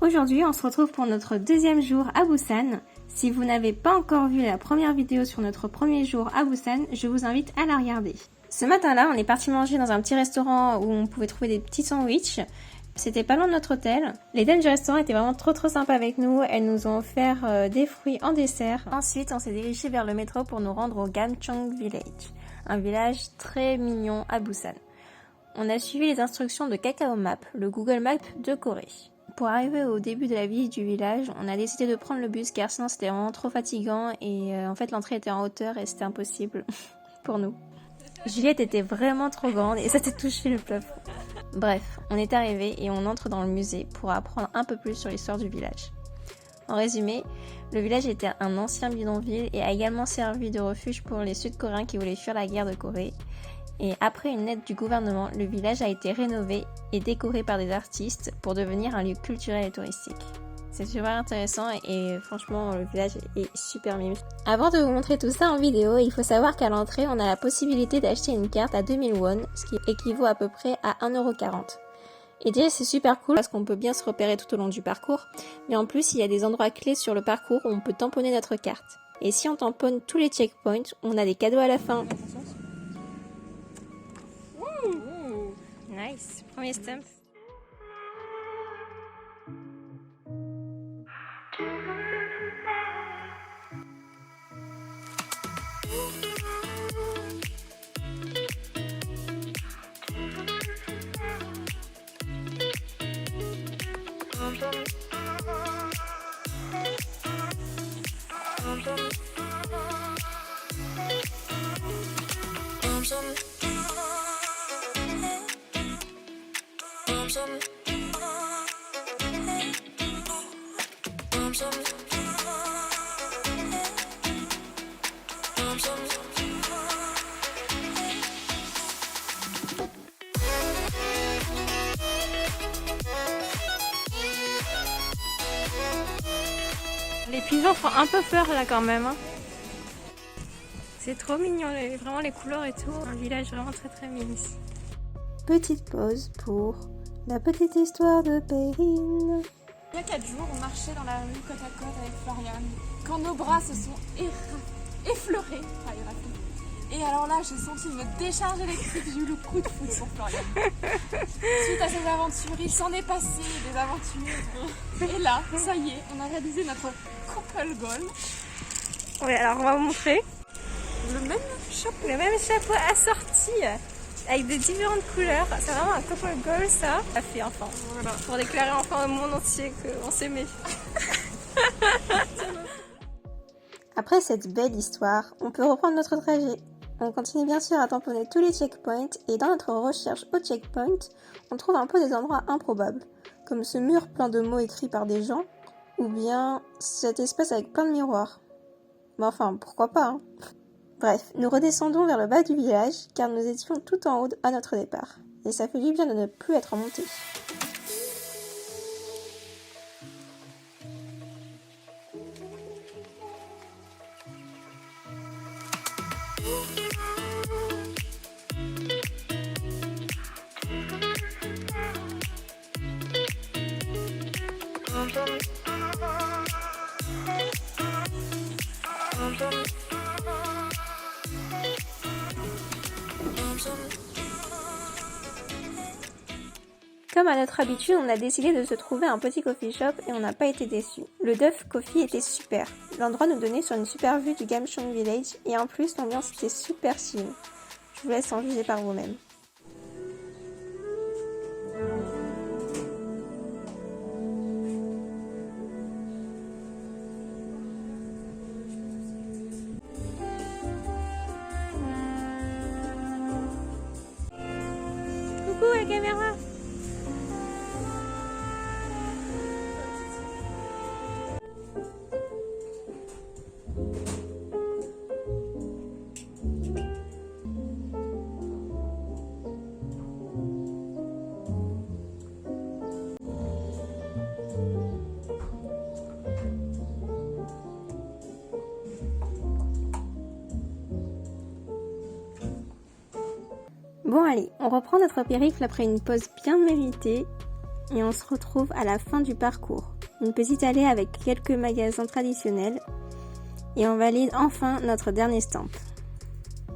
Aujourd'hui, on se retrouve pour notre deuxième jour à Busan. Si vous n'avez pas encore vu la première vidéo sur notre premier jour à Busan, je vous invite à la regarder. Ce matin-là, on est parti manger dans un petit restaurant où on pouvait trouver des petits sandwichs. C'était pas loin de notre hôtel. Les dames du restaurant étaient vraiment trop sympas avec nous. Elles nous ont offert des fruits en dessert. Ensuite, on s'est dirigé vers le métro pour nous rendre au Gamcheong Village, un village très mignon à Busan. On a suivi les instructions de Kakao Map, le Google Maps de Corée. Pour arriver au début de la ville du village, on a décidé de prendre le bus car sinon c'était vraiment trop fatigant et en fait l'entrée était en hauteur et c'était impossible pour nous. Juliette était vraiment trop grande et ça s'est touché le plafond. Bref, on est arrivé et on entre dans le musée pour apprendre un peu plus sur l'histoire du village. En résumé, le village était un ancien bidonville et a également servi de refuge pour les Sud-Coréens qui voulaient fuir la guerre de Corée. Et après une aide du gouvernement, le village a été rénové et décoré par des artistes pour devenir un lieu culturel et touristique. C'est super intéressant et franchement le village est super mignon. Avant de vous montrer tout ça en vidéo, il faut savoir qu'à l'entrée on a la possibilité d'acheter une carte à 2000 won, ce qui équivaut à peu près à 1,40 €. Et déjà c'est super cool parce qu'on peut bien se repérer tout au long du parcours, mais en plus il y a des endroits clés sur le parcours où on peut tamponner notre carte. Et si on tamponne tous les checkpoints, on a des cadeaux à la fin. Nice, premier stamp. Les pigeons font un peu peur là quand même. Hein. C'est trop mignon, vraiment les couleurs et tout. Un village vraiment très mignon. Petite pause pour la petite histoire de Perrine. Il y a 4 jours, on marchait dans la rue côte à côte avec Florian. Quand nos bras se sont effleurés, et alors là, j'ai senti une décharge électrique, j'ai eu le coup de foudre sur Florian. Suite à ces aventures, il s'en est passé des aventures. Et là, ça y est, on a réalisé notre couple goal. Oui, alors on va vous montrer. Le même chapeau assorti avec de différentes couleurs. C'est vraiment un couple goal ça. Ça fait enfant. Voilà. Pour déclarer enfin au monde entier qu'on s'aimait. Après cette belle histoire, on peut reprendre notre trajet. On continue bien sûr à tamponner tous les checkpoints et dans notre recherche au checkpoint, on trouve un peu des endroits improbables, comme ce mur plein de mots écrits par des gens, ou bien cet espace avec plein de miroirs. Mais enfin, pourquoi pas, hein. Bref, nous redescendons vers le bas du village car nous étions tout en haut à notre départ. Et ça fait du bien de ne plus être monté. Comme à notre habitude, on a décidé de se trouver un petit coffee shop et on n'a pas été déçus. Le Duff Coffee était super. L'endroit nous donnait sur une super vue du Gamcheong Village et en plus l'ambiance était super chill. Je vous laisse en juger par vous-même. Coucou la caméra. Bon allez, on reprend notre périple après une pause bien méritée. et on se retrouve à la fin du parcours. Une petite allée avec quelques magasins traditionnels et on valide enfin notre dernier stamp.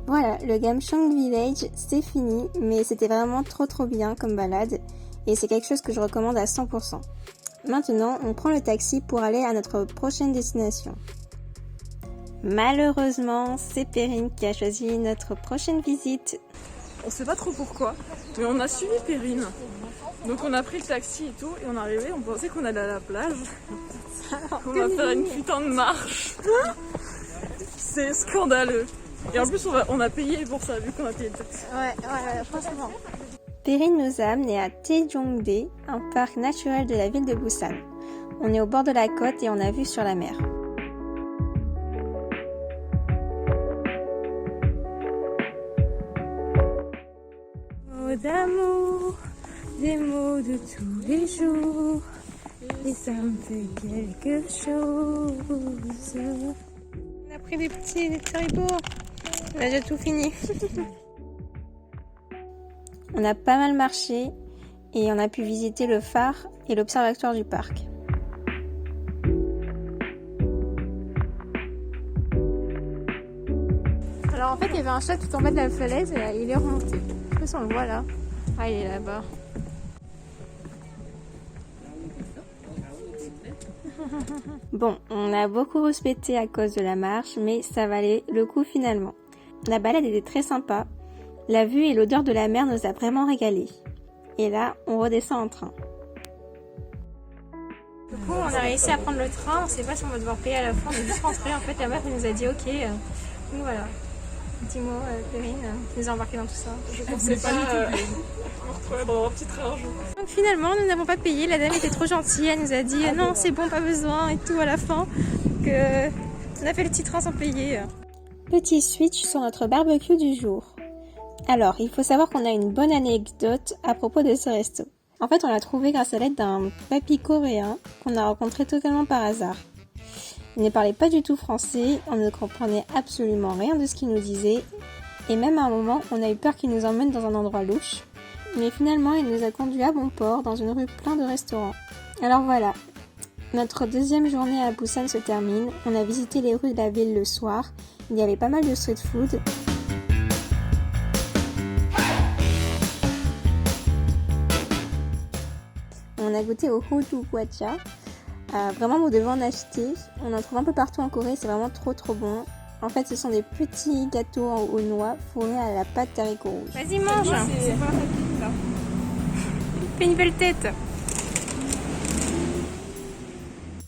Voilà, le Gamcheong Village c'est fini, mais c'était vraiment trop bien comme balade et c'est quelque chose que je recommande à 100%. Maintenant, on prend le taxi pour aller à notre prochaine destination. Malheureusement, c'est Perrine qui a choisi notre prochaine visite. On sait pas trop pourquoi, mais on a suivi Perrine. Donc on a pris le taxi et tout, et on est arrivé, on pensait qu'on allait à la plage. On va faire une putain de marche. C'est scandaleux. Et en plus on a payé pour ça, vu qu'on a payé le taxi. Ouais, franchement. Perrine nous a amenés à Taejongdae, un parc naturel de la ville de Busan. On est au bord de la côte et on a vue sur la mer. Mots d'amour, des mots de tous les jours, et ça me fait quelque chose. On a pris des petits haricots, on a déjà tout fini. On a pas mal marché et on a pu visiter le phare et l'observatoire du parc. Alors en fait il y avait un chat tout en bas de la falaise et il est remonté. Je sais pas si on le voit là. Ah il est là-bas. Bon, on a beaucoup respecté à cause de la marche, mais ça valait le coup finalement. La balade était très sympa. La vue et l'odeur de la mer nous a vraiment régalés. Et là, on redescend en train. Du coup, on a réussi à prendre le train. On sait pas si on va devoir payer à la fin. On est juste rentré. En fait, la meuf nous a dit OK. Donc voilà. Petit mot, Perrine, qui nous a embarqués dans tout ça. Je pensais pas me retrouver dans un petit train un jour. Donc finalement, nous n'avons pas payé. La dame était trop gentille. Elle nous a dit non, c'est bon, pas besoin et tout à la fin. Donc, on a fait le petit train sans payer. Petit switch sur notre barbecue du jour. Alors, il faut savoir qu'on a une bonne anecdote à propos de ce resto. En fait, on l'a trouvé grâce à l'aide d'un papy coréen qu'on a rencontré totalement par hasard. Il ne parlait pas du tout français, on ne comprenait absolument rien de ce qu'il nous disait, et même à un moment, on a eu peur qu'il nous emmène dans un endroit louche. Mais finalement, il nous a conduits à bon port, dans une rue pleine de restaurants. Alors voilà, notre deuxième journée à Busan se termine. On a visité les rues de la ville le soir, il y avait pas mal de street food. On a goûté au Hodu Gwacha. Vraiment, vous devez en acheter. On en trouve un peu partout en Corée, c'est vraiment trop bon. En fait, ce sont des petits gâteaux aux noix fourrés à la pâte d'haricots rouges. Vas-y, mange. Fais une belle tête.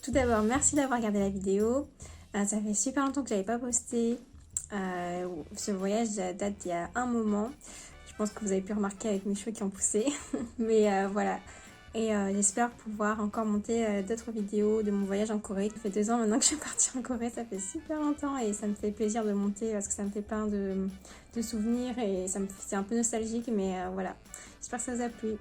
Tout d'abord, merci d'avoir regardé la vidéo. Ça fait super longtemps que j'avais pas posté. Ce voyage date d'il y a un moment. Je pense que vous avez pu remarquer avec mes cheveux qui ont poussé. Mais voilà. Et j'espère pouvoir encore monter d'autres vidéos de mon voyage en Corée. Ça fait 2 ans maintenant que je suis partie en Corée, ça fait super longtemps et ça me fait plaisir de monter parce que ça me fait plein de souvenirs et c'est un peu nostalgique, mais voilà. J'espère que ça vous a plu.